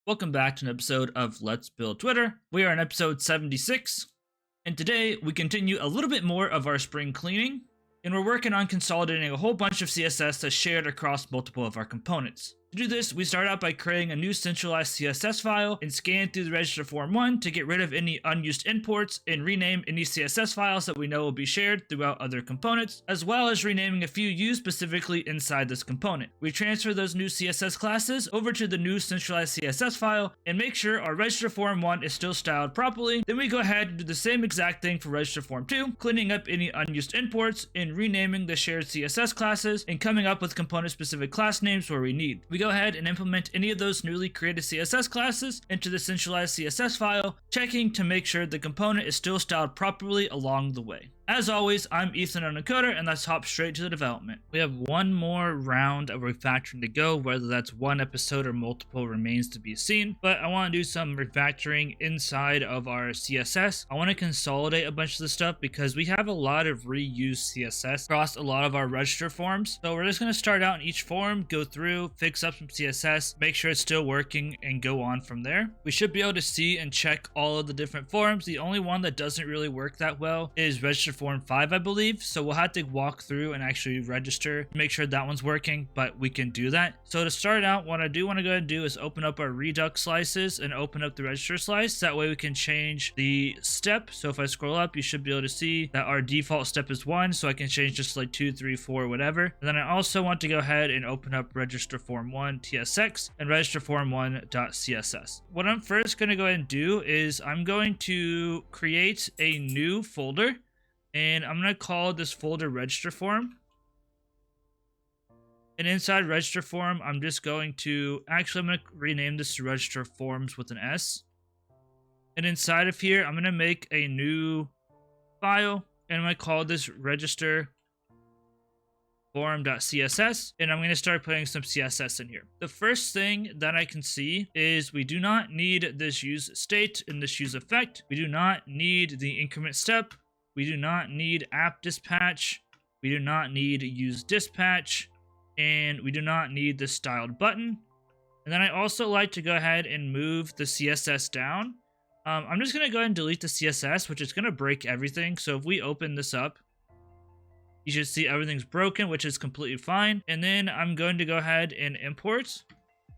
Welcome back to an episode of Let's Build Twitter. We are on episode 76, and today we continue a little bit more of our spring cleaning, and we're working on consolidating a whole bunch of CSS that's shared across multiple of our components. To do this, we start out by creating a new centralized CSS file and scan through the RegisterFormOne to get rid of any unused imports and rename any CSS files that we know will be shared throughout other components, as well as renaming a few used specifically inside this component. We transfer those new CSS classes over to the new centralized CSS file and make sure our RegisterFormOne is still styled properly. Then we go ahead and do the same exact thing for RegisterFormTwo, cleaning up any unused imports and renaming the shared CSS classes and coming up with component-specific class names where we need. We go ahead and implement any of those newly created CSS classes into the centralized CSS file, checking to make sure the component is still styled properly along the way. As always, I'm Ethan on Koder, and let's hop straight to the development. We have one more round of refactoring to go, whether that's one episode or multiple remains to be seen, but I want to do some refactoring inside of our CSS. I want to consolidate a bunch of the stuff because we have a lot of reused CSS across a lot of our register forms. So we're just going to start out in each form, go through, fix up some CSS, make sure it's still working, and go on from there. We should be able to see and check all of the different forms. The only one that doesn't really work that well is RegisterForm 5, I believe, so we'll have to walk through and actually register to make sure that one's working, but we can do that. So to start out, what I do want to go ahead and do is open up our Redux slices and open up the register slice. That way we can change the step. So if I scroll up, you should be able to see that our default step is 1, so I can change just like 2, 3, 4, whatever. And then I also want to go ahead and open up RegisterFormOne TSX and RegisterFormOne.css. What I'm first going to go ahead and do is I'm going to create a new folder, and I'm going to call this folder RegisterForm. And inside RegisterForm, I'm just going to, I'm going to rename this to RegisterForms with an S. And inside of here, I'm going to make a new file, and I'm going to call this RegisterForm.css, and I'm going to start putting some CSS in here. The first thing that I can see is we do not need this use state and this use effect. We do not need the increment step. We do not need app dispatch. We do not need use dispatch, and we do not need the styled button. And then I also like to go ahead and move the CSS down. I'm just going to go ahead and delete the CSS, which is going to break everything. So if we open this up, you should see everything's broken, which is completely fine. And then I'm going to go ahead and import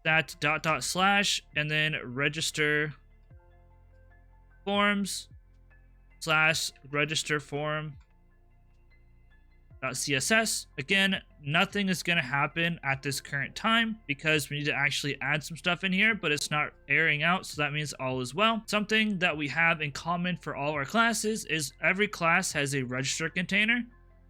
that / and then register forms / RegisterForm.css. Again, nothing is going to happen at this current time because we need to actually add some stuff in here, but it's not airing out, so that means all is well. Something that we have in common for all our classes is every class has a register container.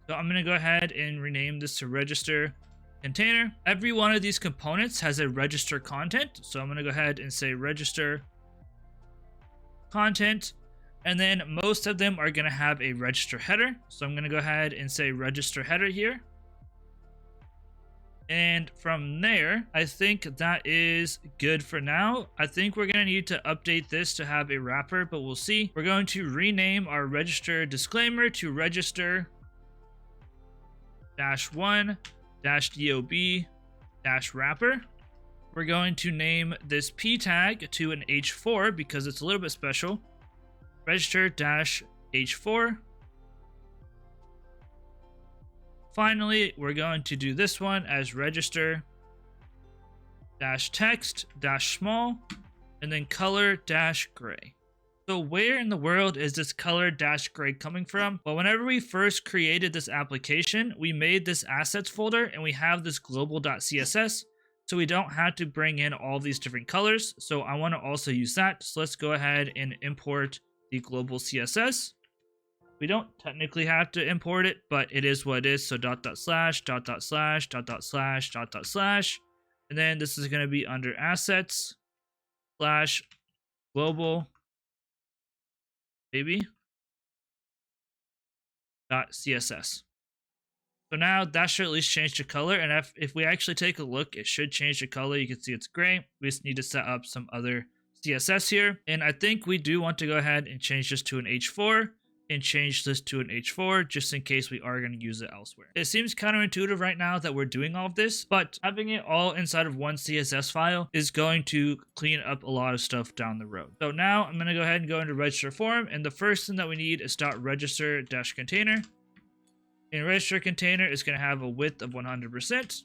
So I'm going to go ahead and rename this to register container. Every one of these components has a register content. So I'm going to go ahead and say register content. And then most of them are going to have a register header. So I'm going to go ahead and say register header here. And from there, I think that is good for now. I think we're going to need to update this to have a wrapper, but we'll see. We're going to rename our register disclaimer to register -1 -dob -wrapper. We're going to name this p tag to an h4 because it's a little bit special. Register-h4. Finally, we're going to do this one as register-text-small and then color-gray. So where in the world is this color-gray coming from? Well, whenever we first created this application, we made this assets folder and we have this global.css. So we don't have to bring in all these different colors. So I want to also use that. So let's go ahead and import the global CSS. We don't technically have to import it, but it is what it is. So .. / and then this is going to be under assets / global baby .css. So now that should at least change the color, and if we actually take a look, it should change the color. You can see it's gray. We just need to set up some other CSS here, and I think we do want to go ahead and change this to an h4. and change this to an H4 just in case we are going to use it elsewhere. It seems counterintuitive right now that we're doing all of this, but having it all inside of one CSS file is going to clean up a lot of stuff down the road. So now I'm going to go ahead and go into register form, and the first thing that we need is .register-container. And register container is going to have a width of 100%.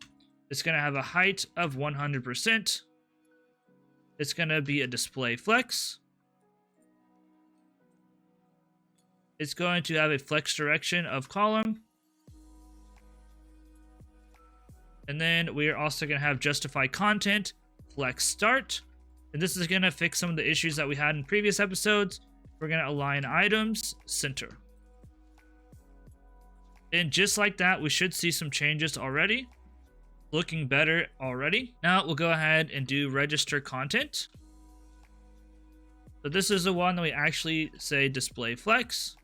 It's going to have a height of 100%. It's going to be a display flex. It's going to have a flex direction of column. And then we are also going to have justify content, flex start. And this is going to fix some of the issues that we had in previous episodes. We're going to align items, center. And just like that, we should see some changes already. Looking better already. Now we'll go ahead and do register content. So this is the one that we actually say display flex.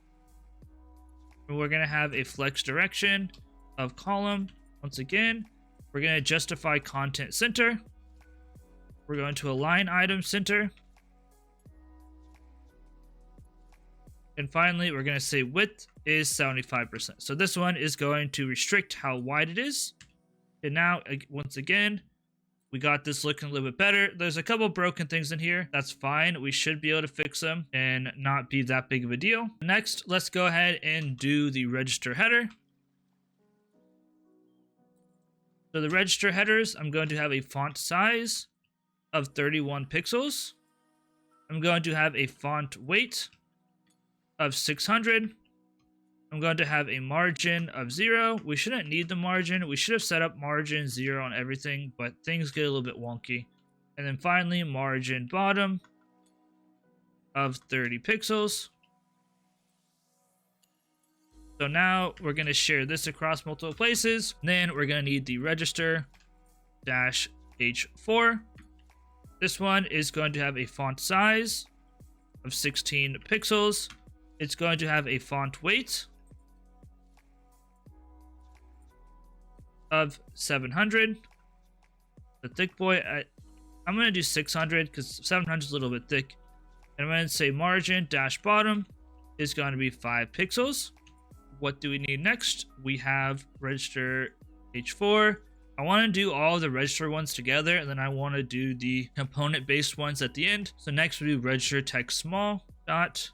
We're going to have a flex direction of column. Once again, we're going to justify content center. We're going to align item center. And finally, we're going to say width is 75%. So this one is going to restrict how wide it is. And now, once again, we got this looking a little bit better. There's a couple broken things in here. That's fine. We should be able to fix them and not be that big of a deal. Next, let's go ahead and do the register header. So the register headers, I'm going to have a font size of 31 pixels. I'm going to have a font weight of 600. I'm going to have a margin of 0. We shouldn't need the margin. We should have set up margin 0 on everything, but things get a little bit wonky. And then finally, margin bottom of 30 pixels. So now we're going to share this across multiple places. Then we're going to need the register-h4. This one is going to have a font size of 16 pixels. It's going to have a font weight of 700. The thick boy, I'm going to do 600 because 700 is a little bit thick. And I'm going to say margin dash bottom is going to be 5 pixels. What do we need next? We have register h4. I want to do all the register ones together, and then I want to do the component based ones at the end. So next we do register text small dot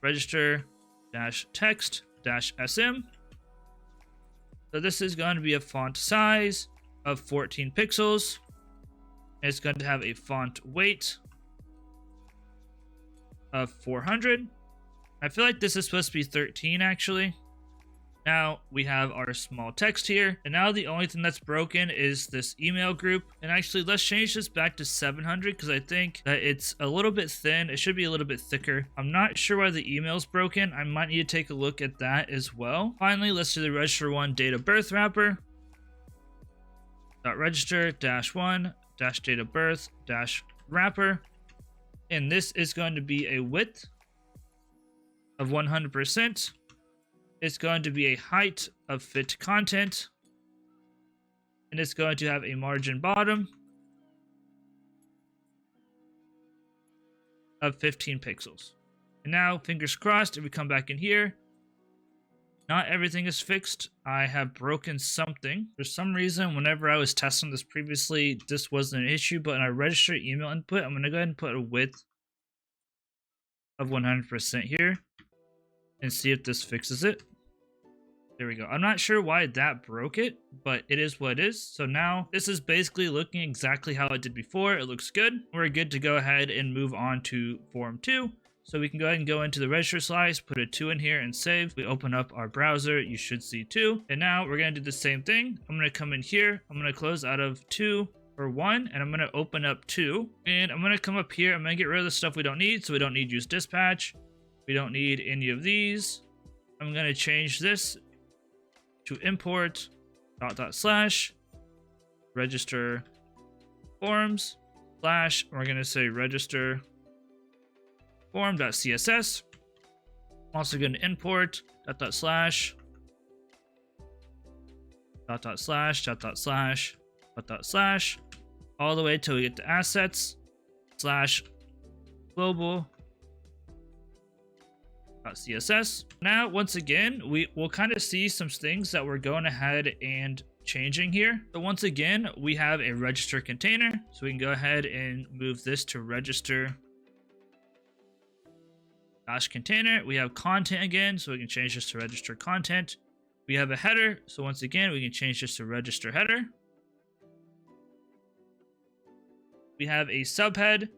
register dash text dash sm. So this is going to be a font size of 14 pixels. It's going to have a font weight of 400. I feel like this is supposed to be 13 actually. Now we have our small text here, and now the only thing that's broken is this email group. And actually, let's change this back to 700 because I think that it's a little bit thin. It should be a little bit thicker. I'm not sure why the email's broken. I might need to take a look at that as well. Finally, let's do the register one date of birth wrapper. Register -1 date of birth wrapper, and this is going to be a width of 100%. It's going to be a height of fit content, and it's going to have a margin bottom of 15 pixels. And now, fingers crossed, if we come back in here, not everything is fixed. I have broken something. For some reason, whenever I was testing this previously, this wasn't an issue, but in our register email input, I'm going to go ahead and put a width of 100% here and see if this fixes it. There we go. I'm not sure why that broke it, but it is what it is. So now this is basically looking exactly how it did before. It looks good. We're good to go ahead and move on to form 2. So we can go ahead and go into the register slice, put a 2 in here and save. We open up our browser, you should see 2. And now we're going to do the same thing. I'm going to come in here. I'm going to close out of 2 or 1, and I'm going to open up 2. And I'm going to come up here. I'm going to get rid of the stuff we don't need. So we don't need use dispatch. We don't need any of these. I'm going to change this to import // register forms / we're going to say register form.css. I'm also going to import // all the way till we get to assets /global CSS. Now, once again, we will kind of see some things that we're going ahead and changing here. So once again, we have a register container. So we can go ahead and move this to register container. We have content again, so we can change this to register content. We have a header. So once again, we can change this to register header. We have a subhead,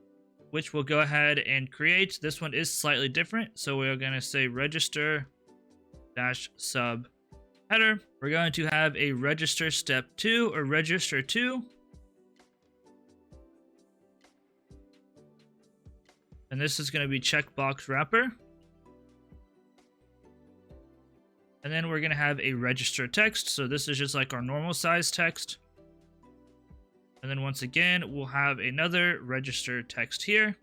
which we'll go ahead and create. This one is slightly different. So we're going to say register sub header. We're going to have a register step 2 or register 2. And this is going to be checkbox wrapper. And then we're going to have a register text. So this is just like our normal size text. And then once again, we'll have another register text here.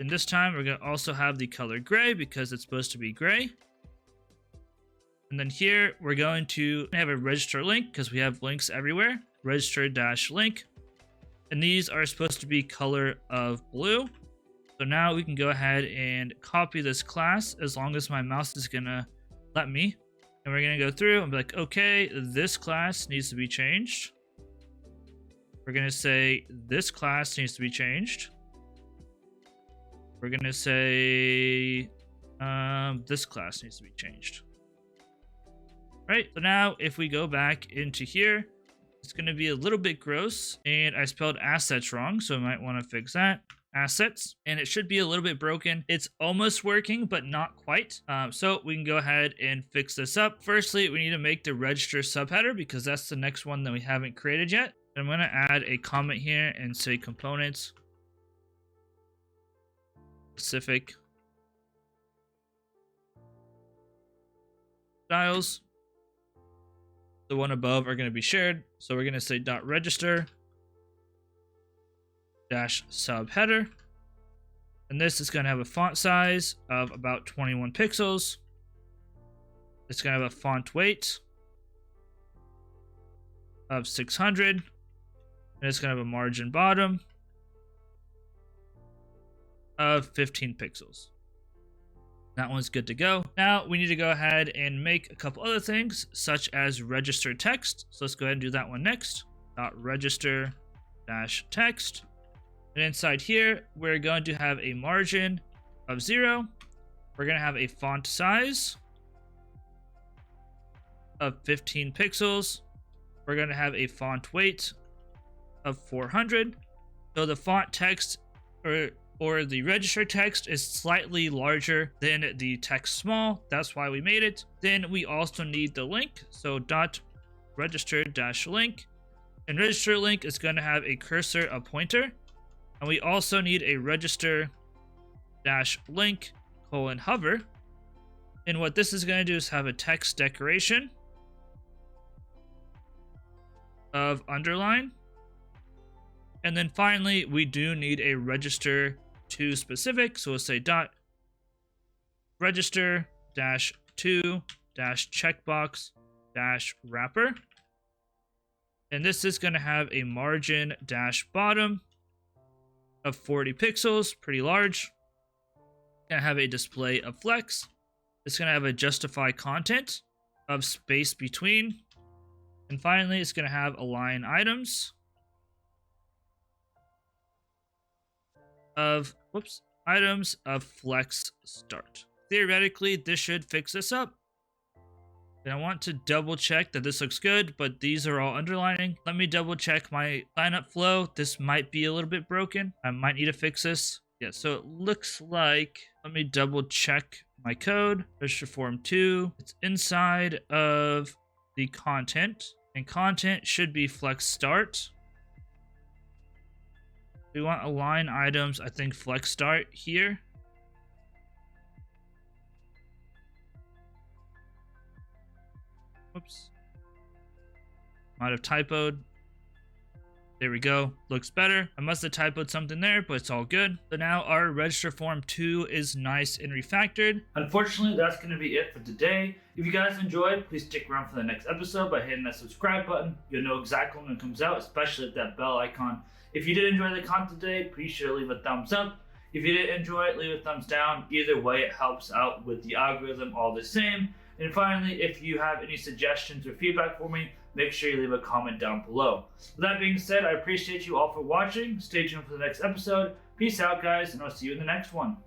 And this time, we're going to also have the color gray because it's supposed to be gray. And then here, we're going to have a register link because we have links everywhere. Register-link. And these are supposed to be color of blue. So now we can go ahead and copy this class as long as my mouse is going to let me. And we're going to go through and be like, okay, this class needs to be changed. We're going to say this class needs to be changed. We're going to say this class needs to be changed. Right, so now if we go back into here, it's going to be a little bit gross. And I spelled assets wrong, so I might want to fix that. Assets, and it should be a little bit broken. It's almost working, but not quite. So we can go ahead and fix this up. Firstly, we need to make the register subheader because that's the next one that we haven't created yet. I'm going to add a comment here and say components specific styles. The one above are going to be shared. So we're going to say .register -subheader. And this is going to have a font size of about 21 pixels. It's going to have a font weight of 600. And it's going to have a margin bottom of 15 pixels. That one's good to go. Now we need to go ahead and make a couple other things, such as register text. So let's go ahead and do that one next. .register-text. And inside here, we're going to have a margin of 0. We're going to have a font size of 15 pixels. We're going to have a font weight of 400. So the font text or the register text is slightly larger than the text small. That's why we made it. Then we also need the link. So .register-link. And register link is going to have a cursor, a pointer. And we also need a register-link:hover. And what this is going to do is have a text decoration of underline. And then finally, we do need a register to specific. So we'll say .register-to-checkbox-wrapper. And this is going to have a margin-bottom of 40 pixels, pretty large. Gonna have a display of flex. It's gonna have a justify content of space between. And finally, it's gonna have align items of flex start. Theoretically, this should fix this up. And I want to double check that this looks good, but these are all underlining. Let me double check my signup flow. This might be a little bit broken. I might need to fix this. Yeah, so it looks like, let me double check my code. RegisterFormTwo. It's inside of the content, and content should be flex start. We want align items, I think flex start here. Oops. Might have typoed. There we go. Looks better. I must have typoed something there, but it's all good. So now our RegisterForm2 is nice and refactored. Unfortunately, that's going to be it for today. If you guys enjoyed, please stick around for the next episode by hitting that subscribe button. You'll know exactly when it comes out, especially with that bell icon. If you did enjoy the content today, please sure to leave a thumbs up. If you did enjoy it, leave a thumbs down. Either way, it helps out with the algorithm all the same. And finally, if you have any suggestions or feedback for me, make sure you leave a comment down below. With that being said, I appreciate you all for watching. Stay tuned for the next episode. Peace out, guys, and I'll see you in the next one.